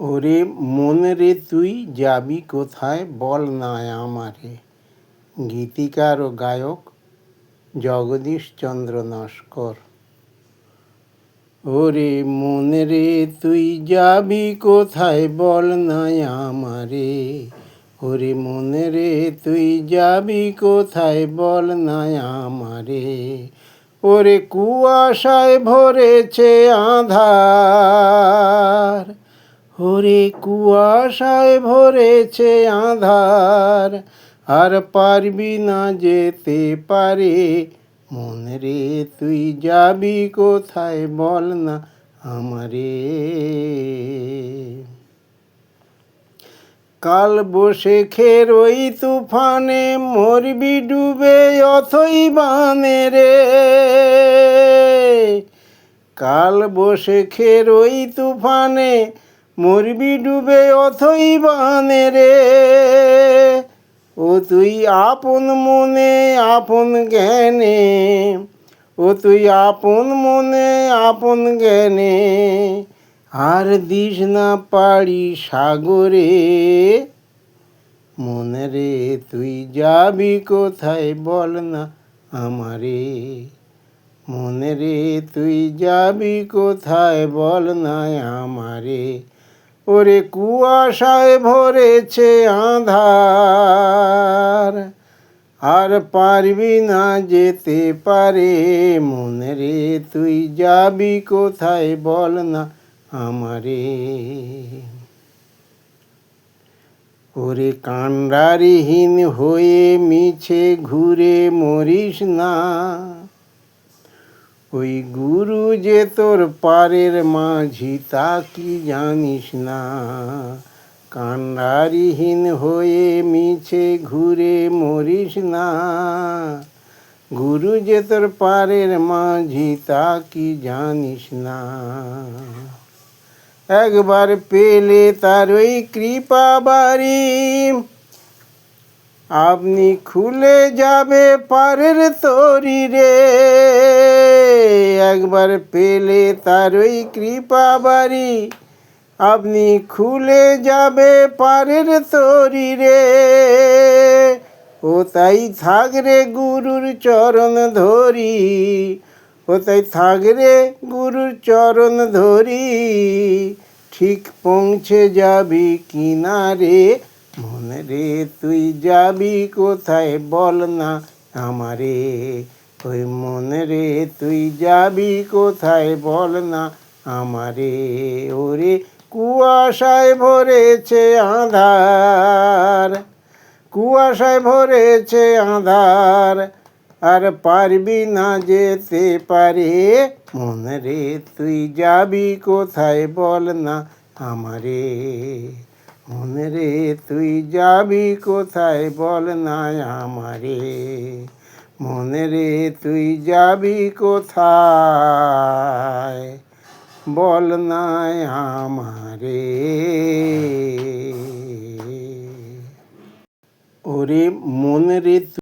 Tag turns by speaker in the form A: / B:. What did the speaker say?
A: ওরে মন রে তুই যাবি কোথায় বল না আমারে। গীতিকার ও গায়ক জগদীশচন্দ্র নস্কর। ওরে মন রে তুই যাবি কোথায় বল না আমারে। ওরে মন রে তুই যাবি কোথায় বল না আমারে। ওরে কুয়াশায় ভরেছে আঁধার। ওরে কুয়াশায় ভরেছে আঁধার, আর পারবি না যেতে পারে। মন রে তুই যাবি কোথায় বল না আমারে। কাল বৈশাখের ওই তুফানে মরবি ডুবে অথই বানে রে। কাল বৈশাখের ওই তুফানে মরবি ডুবে অথই বানে রে। ও তুই আপন মনে আপন জ্ঞানে, ও তুই আপন মনে আপন জ্ঞানে, আর দিস না পাড়ি সাগরে। মন রে তুই যাবি কোথায় বল না আমারে। মন রে তুই যাবি কোথায় বল না আমারে। ওরে কুয়াশায় ভরেছে আঁধার, আর পারবি না যেতে পারে। মন রে তুই যাবি কোথায় বল না আমারে। ওরে কাণ্ডারিহীন হয়ে মিছে ঘুরে মরিস না। ওই গুরু যে তোর পারের মাঝি তা কি জানিস না। কাণ্ডারিহীন হয়ে মিছে ঘুরে মরিস না। গুরু যে তোর পারের মাঝি তা কি জানিস না। একবার পেলে তার ওই কৃপা বাড়ি, আপনি খুলে যাবে পারের তরি রে। একবার পেলে তার ওই কৃপা বাড়ি, আপনি খুলে যাবে পারের তরি রে। ও তাই থাক রে গুরুর চরণ ধরি, ও তাই থাক রে গুরুর চরণ ধরি, ঠিক পৌঁছে যাবি কিনারে। মন রে তুই যাবি কোথায় বল না আমারে। ওই মন রে তুই যাবি কোথায় বল না আমারে। ওরে কুয়াশায় ভরেছে আঁধার, কুয়াশায় ভরেছে আঁধার, আর পারবি না যেতে পারে। মন রে তুই যাবি কোথায় বল না আমারে। মন রে তুই যাবি কোথায় বল না আমারে। মন রে তুই যাবি কোথায় বল না আমারে। ওরে মন রে